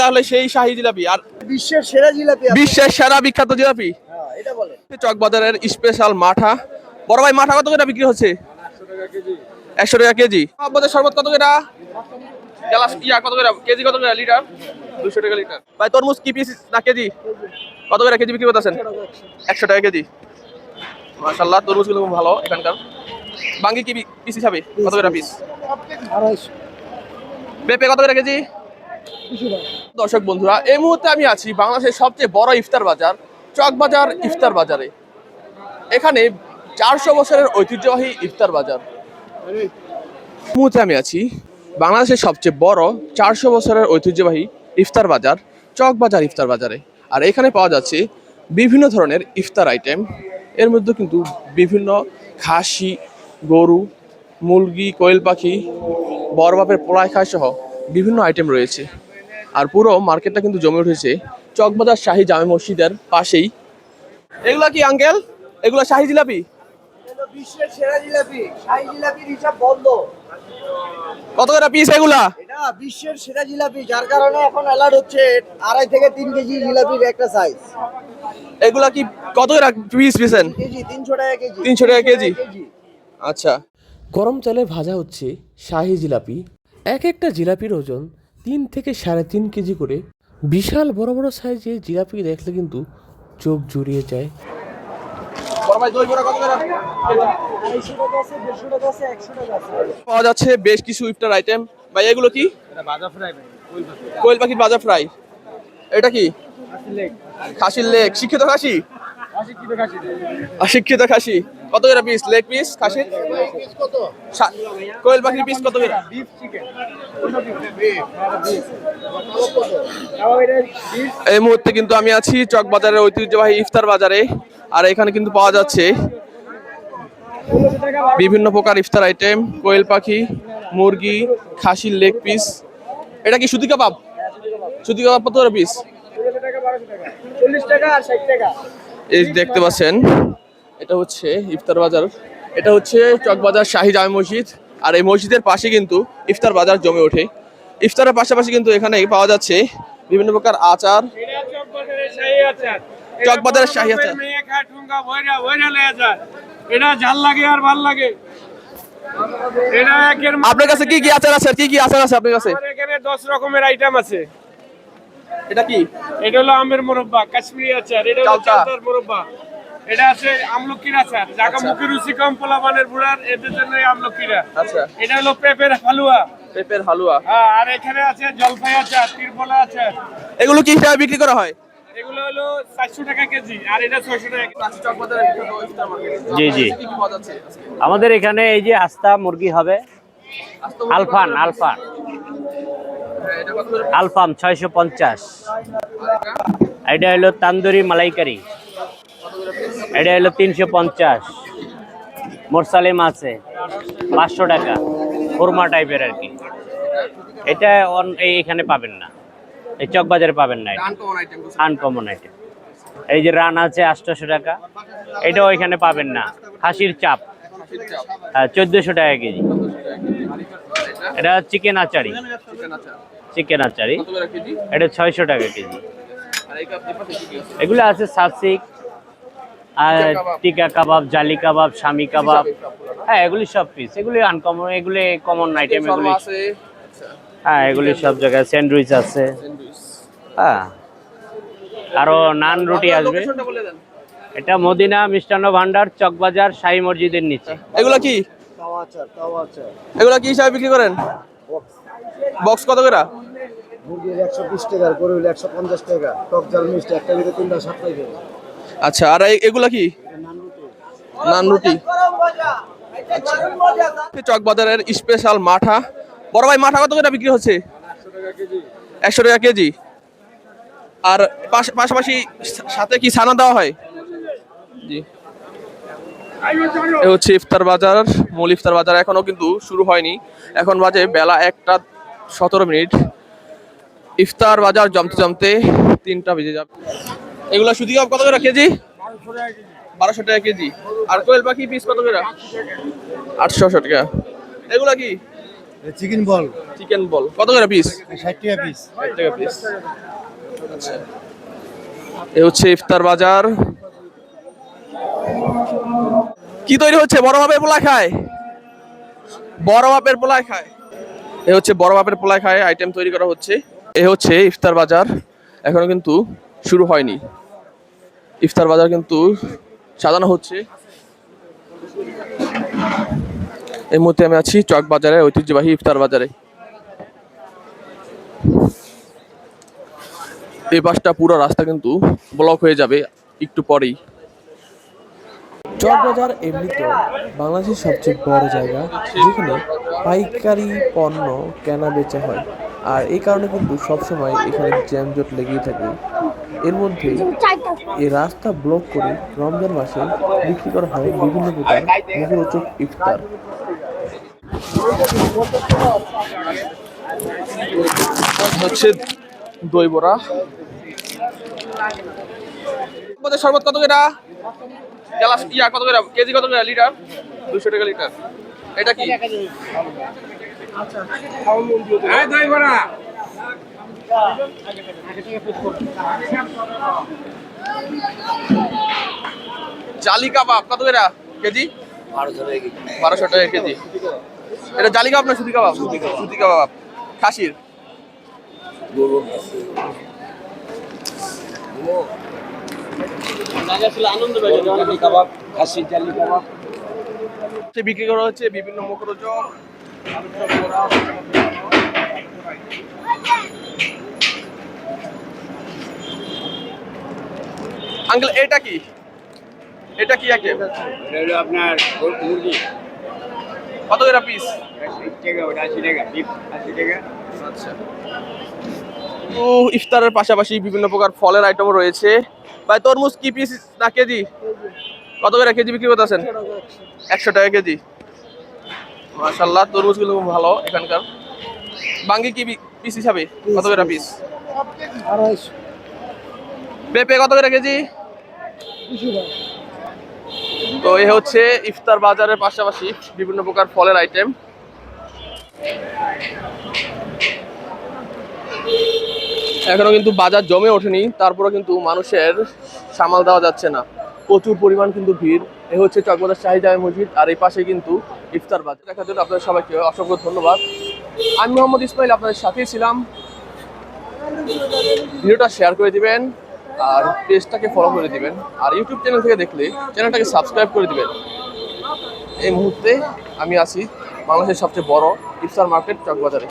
তাহলে সেই শাহী জিলাপি। আর বিশ্বের সেরা জিলাপি, বিশ্বের সেরা বিখ্যাত জিলাপি এটা বলে। চকবাজারের স্পেশাল মাঠা। বড় ভাই মাঠা কত করে বিক্রি হচ্ছে? 100 টাকা কেজি। আমাদের শরবত কত করে? গ্লাস ইয়া কত করে কেজি? কত করে লিটার? 200 টাকা লিটার। ভাই তরমুজ কি পিস না কেজি? কত করে কেজি বিক্রি করতেছেন? 100 টাকা কেজি। মাশাআল্লাহ, তরমুজগুলো খুব ভালো এখানকার। বাঙ্গি কি পিস হিসাবে কত করে পিস? 250। পেঁপে কত করে কেজি? দর্শক বন্ধুরা, এই মুহূর্তে আমি আছি বাংলাদেশের সবচেয়ে বড় ইফতার বাজার চকবাজার ইফতার বাজারে। এখানে 400 বছরের ঐতিহ্যবাহী ইফতার বাজার। এই মুহূর্তে আমি আছি বাংলাদেশের সবচেয়ে বড় 400 বছরের ঐতিহ্যবাহী ইফতার বাজার চকবাজার ইফতার বাজারে। আর এখানে পাওয়া যাচ্ছে বিভিন্ন ধরনের ইফতার আইটেম। এর মধ্যে কিন্তু বিভিন্ন খাসি, গরু, মুরগি, কোয়েল পাখি, বড় বাপের পোলায় খায় সহ বিভিন্ন আইটেম রয়েছে। আর পুরো মার্কেটটা কিন্তু জমে উঠেছে চকবাজার শাহী জামে মসজিদের পাশেই। এগুলা কি আঙ্কেল? এগুলা শাহী জিলাপি? বিশ্বের সেরা জিলাপি, শাহী জিলাপির হিসাব বন্ধ। কত করে পিস এগুলা? এটা বিশ্বের সেরা জিলাপি, যার কারণে এখন অ্যালার্ট হচ্ছে 2.5 থেকে 3 কেজি জিলাপির একটা সাইজ। এগুলা কি কত করে পিস পিসেন? কেজি 300 টাকা কেজি। 300 টাকা কেজি। আচ্ছা, গরম তেলে ভাজা হচ্ছে শাহী জিলাপি। এক একটা জিলাপির ওজন 3 থেকে 3.5 কেজি করে। বিশাল বড় বড় সাইজের জিলাপি দেখলে কিন্তু চোখ জুড়িয়ে যায়। পাওয়া যাচ্ছে বেশ কিছু ইফতার আইটেম। ভাই এগুলো কি? কোয়েল পাখির ভাজা ফ্রাই। এটা কি? খাসির লেগ। শিক্ষিত খাসি? অশিক্ষিত খাসি। কত করে পিস লেগ পিস খাসির? কোয়েল পাখির পিস কত করে? এই মুহূর্তে কিন্তু আমি আছি চকবাজারের ঐতিহ্যবাহী ইফতার বাজারে। আর এখানে কিন্তু পাওয়া যাচ্ছে বিভিন্ন প্রকার ইফতার আইটেম। কোয়েল পাখি, মুরগি, খাসির লেগ পিস। এটা কি সুতি কাবাব? সুতি কাবাব কত করে পিস? 40 টাকা আর 60 টাকা। এই দেখতে পাচ্ছেন, এটা হচ্ছে ইফতার বাজার। এটা হচ্ছে চকবাজার শাহী জামে মসজিদ। আর এই মসজিদের পাশে কিন্তু ইফতার বাজার জমে ওঠে। ইফতারের পাশাপাশি কিন্তু এখানে পাওয়া যাচ্ছে বিভিন্ন প্রকার আচার। চকবাজারের শাহী আচার। এটা ঝাল লাগে আর ভাল লাগে। এটা একের আপনার কাছে কি কি আচার আছে? কি কি আচার আছে আপনার কাছে? এখানে 10 রকমের আইটেম আছে। এটা কি? এটা হলো আমের মোরব্বা, কাশ্মীরি আচার। এটা হলো চালতার মোরব্বা। এটা আছে আমলকির আচার, যাকে মুখে রুচি কম পোলাপানের বুড়ার, এদের জন্য এই আমলকিরা। আচ্ছা, এটা হলো পেঁপের হালুয়া। পেঁপের হালুয়া। হ্যাঁ, আর এখানে আছে জলপাই আচার, তিরফলা আচার। এগুলো কি হিসাবে বিক্রি করা হয়? এগুলো হলো 400 টাকা কেজি, আর এটা 600 টাকা কেজি। জি জি, আমাদের এখানে এই যে আস্তা মুরগি হবে, আলফান আলফান আলফাম 650। এটা হলো তান্দুরি মালাইকারি, এটা হলো 350। মোরসালিম আছে 500 টাকা, খুরমা টাইপের আর কি। এটা এইখানে পাবেন না, এই চকবাজারে পাবেন না, আনকমন আইটেম। এই যে রান আছে 800 টাকা, এটাও এখানে পাবেন না। খাসির চাপ 1400 টাকা কেজি। এটা চিকেন আচারি, চিকেন আচারি, এটা 600 টাকা কেজি। এগুলো আছে সাসিক, আর টিকা কাবাব, জালি কাবাব, শামি কাবাব। হ্যাঁ, এগুলি সব পিস, এগুলি আনকমন, এগুলি কমন আইটেম। এগুলি হ্যাঁ, এগুলি সব জায়গায়। স্যান্ডউইচ আছে, হ্যাঁ, আরো নান রুটি আসবে। এটা মদিনা মিষ্টান্ন ভান্ডার, চকবাজার শাহী মসজিদের নিচে। এগুলা কি? এগুলা কি হিসাবে বিক্রি করেন? বক্স কত করে? মুরগির 120 টাকা, গরুর 150 টাকা। টক ঝাল মিষ্টি একটা দিতে 3টা 7 টাকা। আচ্ছা, আর এগুলা কি? নান রুটি। চকবাজারের স্পেশাল মাঠা। বড় ভাই মাঠা কত করে বিক্রি হচ্ছে? 100 টাকা কেজি। আর পাশাপাশি সাথে কি ছানা দেওয়া হয়? জি। এ হচ্ছে ইফতার বাজার। মূল ইফতার বাজার এখনো কিন্তু শুরু হয়নি। এখন বাজে বেলা 1:17। ইফতার বাজার জমতে জমতে 3টা বেজে যাবে। এগুলা সুতি কাবাব কত করে কেজি? 1200 টাকা কেজি। আর কোয়েল পাখি পিস কত করে? 800 টাকা। এগুলা কি? চিকেন বল চিকেন বল কত করে পিস? 60 টাকা পিস। 60 টাকা পিস। আচ্ছা, এ হচ্ছে ইফতার বাজার। কি তৈরি হচ্ছে? বড় বাপের পোলায় খায়, বড় বাপের পোলায় খায়। এ হচ্ছে বড় বাপের পোলায় খায় আইটেম তৈরি করা হচ্ছে। এ হচ্ছে ইফতার বাজার, এখনো কিন্তু শুরু হয়নি। ইফতার বাজার কিন্তু সাজানো হচ্ছে। এই মুহূর্তে আমি আছি চক বাজারে, ঐতিহ্যবাহী ইফতার বাজারে। এই পাশটা পুরো রাস্তা কিন্তু ব্লক হয়ে যাবে একটু পরেই। চকবাজার এমনিতেও বাংলাদেশের সবচেয়ে বড় জায়গা, যেখানে পাইকারি পণ্য কেনা বেচা হয়। আর এই কারণে কিন্তু সবসময় এখানে জ্যামজট লেগেই থাকে। এর মধ্যে এই রাস্তা ব্লক করে রমজান মাসে বিক্রি করা হয় বিভিন্ন প্রকার মুখরোচক ইফতার। হচ্ছে দই বড়া। শরবত কত করে? গ্লাস ইয়া কত করে? কেজি কত করে? লিটার 200 টাকা লিটার। এটা কি? এই দই বড়া জালি কাবাব কত করে কেজি? 1200 টাকা কেজি। এটা জালি কাবাব না সুতি কাবাব? সুতি কাবাব খাসির। বিক্রি করা হচ্ছে বিভিন্ন মুখরোচক। আঙ্কেল এটা কি? এটা কি আইটেম? আপনার মুরগি কত করে পিস? 80 টাকা বিফ 80 টাকা। আচ্ছা, তো ইফতারের পাশাপাশি বিভিন্ন প্রকার ফলের আইটেমও রয়েছে। ভাই তরমুজ কি পিস না কেজি? কত করে কেজি বিক্রি করতেছেন? 100 টাকা কেজি। মাশাআল্লাহ, তরমুজগুলো খুব ভালো এখানকার। বাঙ্গি কি পিস হিসাবে কত করে পিস? 250। পেঁপে কত করে কেজি? তো এই হচ্ছে ইফতার বাজারের পাশাপাশি বিভিন্ন প্রকার ফলের আইটেম। এখনো কিন্তু বাজার জমে ওঠেনি, তারপরে কিন্তু মানুষের সামাল দেওয়া যাচ্ছে না, প্রচুর পরিমাণ কিন্তু ভিড়। এ হচ্ছে চকবাজার শাহী জামে মসজিদ, আর এই পাশে কিন্তু ইফতার বাজার। দেখার জন্য আপনাদের সবাইকে অসংখ্য ধন্যবাদ। আমি মোহাম্মদ ইসমাইল আপনাদের সাথেই ছিলাম। ভিডিওটা শেয়ার করে দিবেন আর পেজটাকে ফলো করে দিবেন, আর ইউটিউব চ্যানেল থেকে দেখলে চ্যানেলটাকে সাবস্ক্রাইব করে দিবেন। এই মুহূর্তে আমি আছি বাংলাদেশের সবচেয়ে বড় ইফতার মার্কেট চকবাজারে।